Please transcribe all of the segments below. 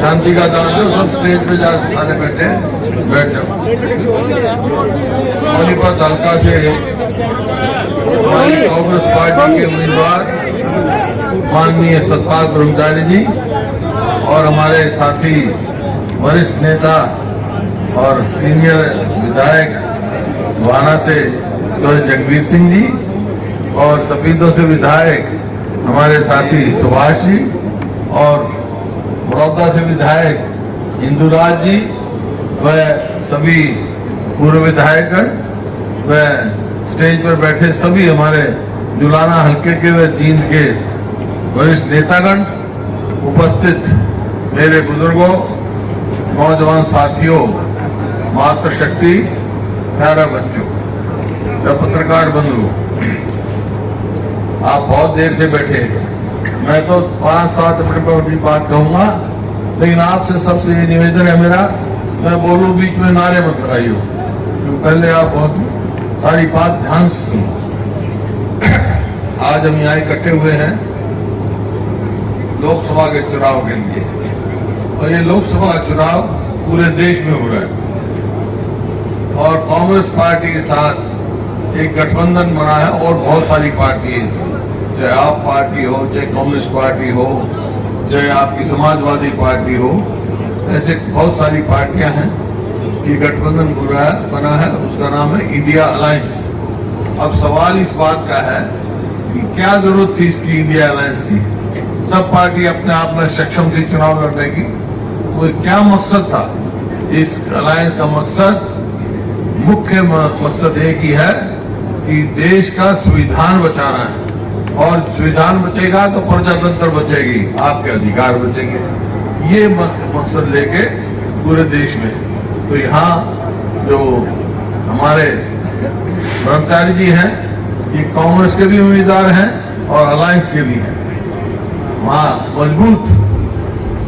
शांति का दान दो, सब स्टेज पे जा सारे बैठे बैठ जाओ। सोनीपत हल्का से हमारी कांग्रेस पार्टी के उम्मीदवार माननीय सतपाल ब्रह्मचारी जी और हमारे साथी वरिष्ठ नेता और सीनियर विधायक गोहाना से तो जगवीर सिंह जी और सफीदों से विधायक हमारे साथी सुभाष जी और बड़ौदा से विधायक इंदुराज जी व सभी पूर्व विधायकगण व स्टेज पर बैठे सभी हमारे जुलाना हल्के के व जींद के वरिष्ठ नेतागण, उपस्थित मेरे बुजुर्गों, नौजवान साथियों, मातृशक्ति, प्यारा बच्चों, पत्रकार बंधु, आप बहुत देर से बैठे हैं। मैं तो 5-7 मिनट पर अपनी बात कहूंगा, लेकिन आपसे सबसे ये निवेदन है मेरा, मैं बोलूं बीच में नारे मत लगाइयो, क्योंकि पहले आप बहुत सारी बात ध्यान से सुनो। आज हम यहाँ इकट्ठे हुए हैं लोकसभा के चुनाव के लिए, और ये लोकसभा का चुनाव पूरे देश में हो रहा है और कांग्रेस पार्टी के साथ एक गठबंधन बना है और बहुत सारी पार्टी है, चाहे आप पार्टी हो, चाहे कांग्रेस पार्टी हो, चाहे आपकी समाजवादी पार्टी हो, ऐसे बहुत सारी पार्टियां हैं। ये गठबंधन बना है, उसका नाम है इंडिया अलायंस। अब सवाल इस बात का है कि क्या जरूरत थी इसकी इंडिया अलायंस की? सब पार्टी अपने आप में सक्षम थी चुनाव लड़ने की, वो क्या मकसद था इस अलायंस का? मकसद, मुख्य मकसद एक ही है कि देश का संविधान बचाना है, और संविधान बचेगा तो प्रजातंत्र बचेगी, आपके अधिकार बचेंगे। ये मकसद लेके पूरे देश में। तो यहाँ जो हमारे ब्रह्मचारी जी हैं, ये कांग्रेस के भी उम्मीदवार हैं और अलायंस के भी हैं। वहाँ मजबूत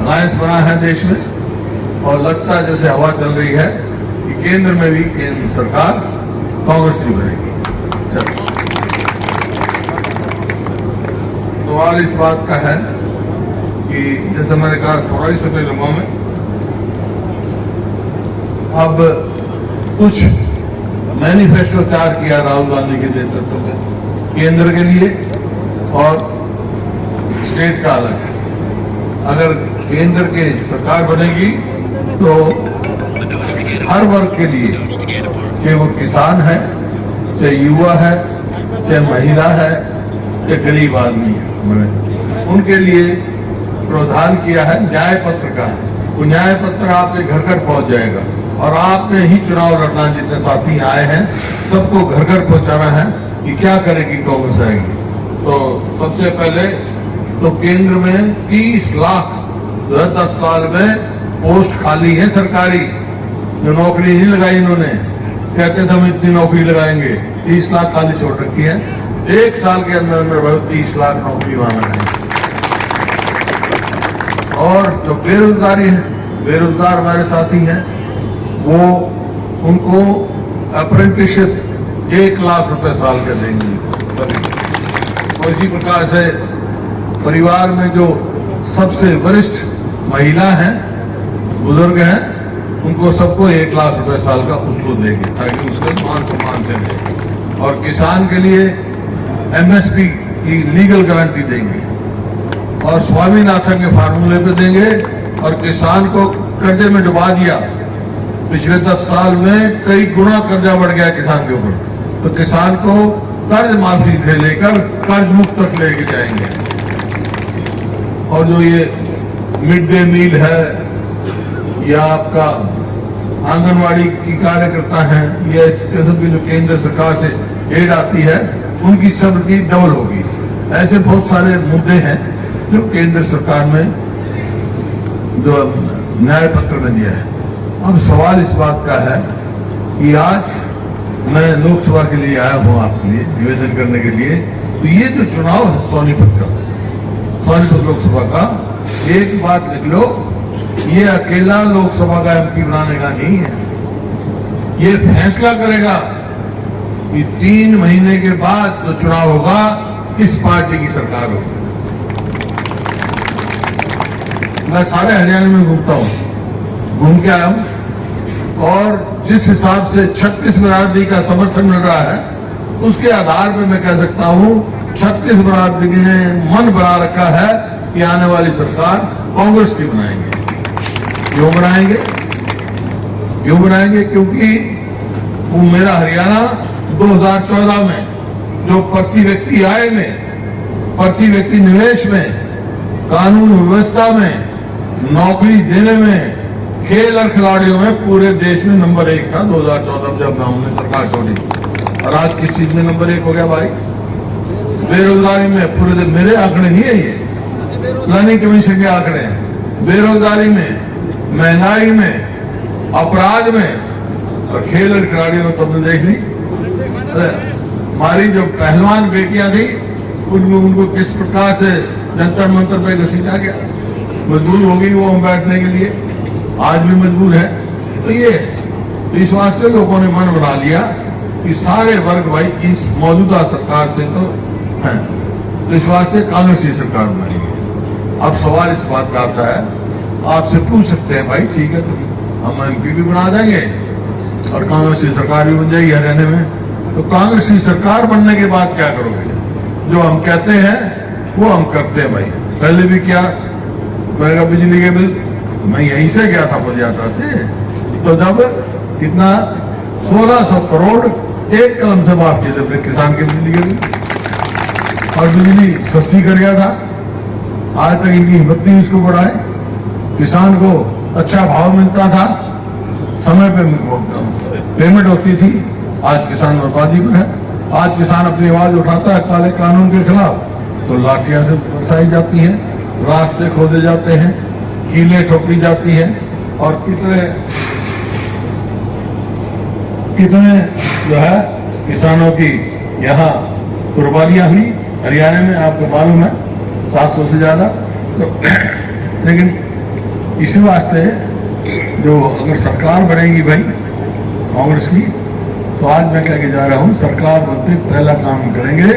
अलायंस बना है देश में, और लगता है जैसे हवा चल रही है कि केंद्र में भी केंद्र सरकार कांग्रेस की बनेगी। सवाल इस बात का है कि जैसे मैंने कहा थोड़ा ही समय लूंगा मैं, अब कुछ मैनिफेस्टो तैयार किया राहुल गांधी के नेतृत्व में केंद्र के लिए और स्टेट का अलग है। अगर केंद्र के सरकार बनेगी तो हर वर्ग के लिए, चाहे वो किसान है, चाहे युवा है, चाहे महिला है, चाहे गरीब आदमी है, उनके लिए प्रावधान किया है न्याय पत्र का। वो न्याय पत्र आपके घर घर पहुंच जाएगा, और आपने ही चुनाव लड़ना, जितने साथी आए हैं सबको घर घर पहुंचाना है कि क्या करेगी कांग्रेस आएगी। तो सबसे पहले तो केंद्र में 30 लाख 10 साल में पोस्ट खाली है सरकारी, जो नौकरी नहीं लगाई इन्होंने, कहते थे हम इतनी नौकरी लगाएंगे, 30 लाख खाली छोड़ रखी है। 1 साल के अंदर अंदर 30 लाख नौकरी बनाना है। और जो बेरोजगारी है, बेरोजगार हमारे साथी हैं, वो उनको अप्रेंटिसशिप 1 लाख रुपए साल के देंगे। तो इसी प्रकार से परिवार में जो सबसे वरिष्ठ महिला हैं, बुजुर्ग हैं, उनको सबको 1 लाख रुपए साल का उसको देंगे, ताकि उसको मान सम्मान से दें। और किसान के लिए एमएसपी की लीगल गारंटी देंगे, और स्वामीनाथन के फार्मूले पे देंगे। और किसान को कर्जे में डुबा दिया, पिछले 10 साल में कई गुना कर्जा बढ़ गया किसान के ऊपर, तो किसान को कर्ज माफी से लेकर कर्ज मुक्त तक लेके जाएंगे। और जो ये मिड डे मील है, या आपका आंगनवाड़ी की कार्यकर्ता हैं, या इस किस्म की जो केंद्र सरकार से एड आती है, उनकी सब्सिडी डबल होगी। ऐसे बहुत सारे मुद्दे हैं जो केंद्र सरकार में जो न्याय पत्र ने दिया है। अब सवाल इस बात का है कि आज मैं लोकसभा के लिए आया हूं आपके लिए निवेदन करने के लिए। तो ये जो चुनाव है सोनीपत का, सोनीपत लोकसभा का, एक बात लिख लो, ये अकेला लोकसभा का एमपी बनाने का नहीं है। ये फैसला करेगा कि 3 महीने के बाद जो चुनाव होगा, किस पार्टी की सरकार होगी। मैं सारे हरियाणा में घूमता हूँ, घूम के आया हूँ, और जिस हिसाब से 36 बिरादरी का समर्थन मिल रहा है उसके आधार पर मैं कह सकता हूँ 36 बिरादरी ने मन बना रखा है कि आने वाली सरकार कांग्रेस की बनाएंगे। क्यों बनाएंगे? क्यों बनाएंगे? क्योंकि वो मेरा हरियाणा 2014 में जो प्रति व्यक्ति आय में, प्रति व्यक्ति निवेश में, कानून व्यवस्था में, नौकरी देने में, खेल और खिलाड़ियों में पूरे देश में नंबर 1 था 2014 में जब हमने सरकार छोड़ी। और आज किस चीज में नंबर 1 हो गया भाई? बेरोजगारी में। पूरे दिन मेरे आंकड़े नहीं है, ये प्लानिंग कमीशन के आंकड़े हैं। बेरोजगारी में, महंगाई में, अपराध में और खेल और खिलाड़ियों में तुमने देख ली। हमारी जो पहलवान बेटियां थी उनको किस प्रकार से जंतर मंतर पे घसीटा गया। मजबूर हो गई वो बैठने के लिए, आज भी मजबूर है। तो ये इस वास्ते लोगों ने मन बना लिया कि सारे वर्ग भाई इस मौजूदा सरकार से तो हैं, तो इस वास्ते कांग्रेस की सरकार बनेगी। अब सवाल इस बात का आता है, आपसे पूछ सकते हैं भाई ठीक है तो हम एमपी भी बना देंगे और कांग्रेस की सरकार भी बन जाएगी हरियाणा में, तो कांग्रेस की सरकार बनने के बाद क्या करोगे? जो हम कहते हैं वो हम करते हैं भाई। पहले भी क्या, मेरा बिजली के बिल मैं यहीं से गया था पदयात्रा से, तो जब कितना 1600 करोड़ एक कदम से माफ किए थे किसान के बिजली के बिल, और बिजली सस्ती कर गया था। आज तक इनकी हिम्मत नहीं इसको बढ़ाए। किसान को अच्छा भाव मिलता था, समय पे पेमेंट होती थी। आज किसान बर्बादी पर है। आज किसान अपनी आवाज उठाता है काले कानून के खिलाफ तो लाठियां से बरसाई जाती हैं, रास्ते खोदे जाते हैं, कीलें ठोकी जाती हैं, और कितने जो है किसानों की यहाँ कुर्बानियां हुई हरियाणा में, आपको मालूम है 700 से ज्यादा। तो लेकिन इसी वास्ते जो अगर सरकार बनेगी भाई कांग्रेस की, तो आज मैं कह के जा रहा हूं सरकार बनते पहला काम करेंगे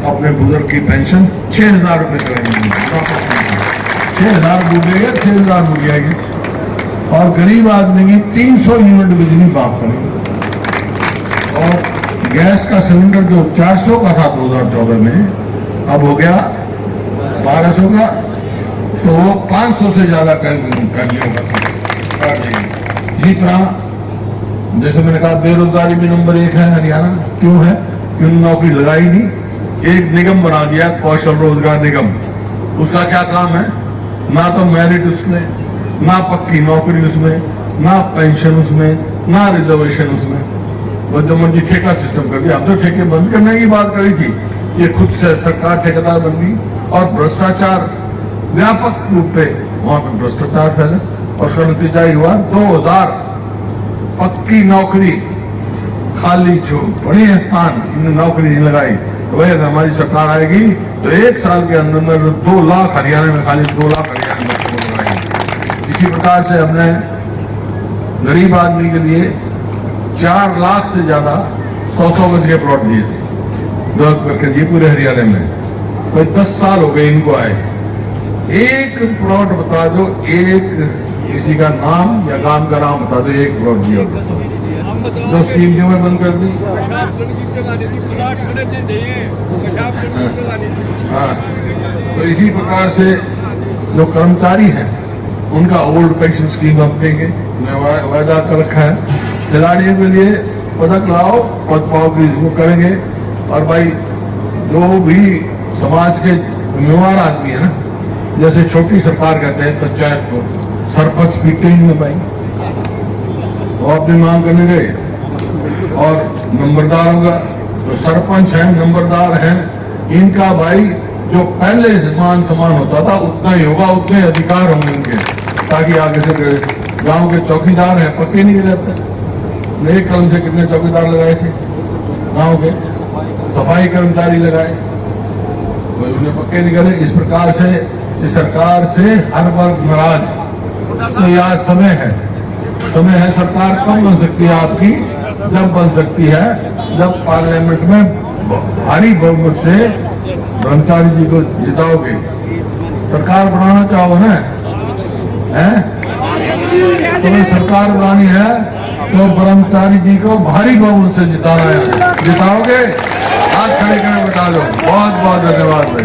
अपने बुजुर्ग की पेंशन 6,000 रुपए करेंगे। 6,000 बूझेगा, 6,000 बूझ जाएगी, और गरीब आदमी की 300 यूनिट बिजली माफ करेंगे। और गैस का सिलेंडर जो 400 का था 2014 में, अब हो गया 1200 का, तो वो 500 से ज्यादा कर दिया होगा। इसी तरह जैसे मैंने कहा बेरोजगारी में नंबर 1 है हरियाणा। क्यों है? क्योंकि नौकरी लगाई नहीं। एक निगम बना दिया, कौशल रोजगार निगम। उसका क्या काम है? ना तो मेरिट उसमें, ना पक्की नौकरी उसमें, ना पेंशन उसमें, ना रिजर्वेशन उसमें, बस जो मर्जी ठेका सिस्टम कर दिया। अब तो ठेके बंद करने की बात करी थी, ये खुद से सरकार ठेकेदार बन गई, और भ्रष्टाचार व्यापक रूप पे वहां पर भ्रष्टाचार फैला, और उसका नतीजा ही हुआ 2000 पक्की नौकरी खाली बड़ी स्थान नौकरी नहीं लगाई। तो भाई अगर हमारी सरकार आएगी तो 1 साल के अंदर 2 लाख हरियाणा में, खाली 2 लाख हरियाणा में लगाएंगे। इसी प्रकार से हमने गरीब आदमी के लिए 4 लाख से ज्यादा 100 गज के प्लॉट दिए थे, डेवलप करके दिए पूरे हरियाणा में। भाई 10 साल हो गए इनको आए। एक प्लॉट बता दो, एक किसी का नाम या गांव का नाम बता दो, एक प्लॉट दिया जो स्कीम जो मैं बंद कर दी। हाँ, तो इसी प्रकार से जो कर्मचारी हैं उनका ओल्ड पेंशन स्कीम हम देंगे, वायदा कर रखा है। खिलाड़ियों के लिए पदक लाओ, पद पाओ भी इसको करेंगे। और भाई जो भी समाज के जिम्मेवार आदमी है ना, जैसे छोटी सरकार कहते हैं पंचायत को, सरपंच पीटे ही में भाई वो अपनी मांग करने गए, और नंबरदारों का जो सरपंच है, नंबरदार हैं, इनका भाई जो पहले समान होता था उतना ही होगा, उतने अधिकार होंगे उनके, ताकि आगे से गांव के चौकीदार हैं पक्के नहीं रहते। एक कलम से कितने चौकीदार लगाए थे गांव के, सफाई कर्मचारी लगाए, उन्हें पक्के नहीं करे। इस प्रकार से इस सरकार से हर वर्ग नाराज। तो यह समय है सरकार कब बन सकती है आपकी? जब बन सकती है जब पार्लियामेंट में भारी बहुमत से ब्रह्मचारी जी को जिताओगे। सरकार बनाना चाहो ना, सरकार बनानी है तो ब्रह्मचारी जी को भारी बहुमत से जिताना है। जिताओगे? हाथ खड़े करके बता दो। बहुत बहुत धन्यवाद भाई।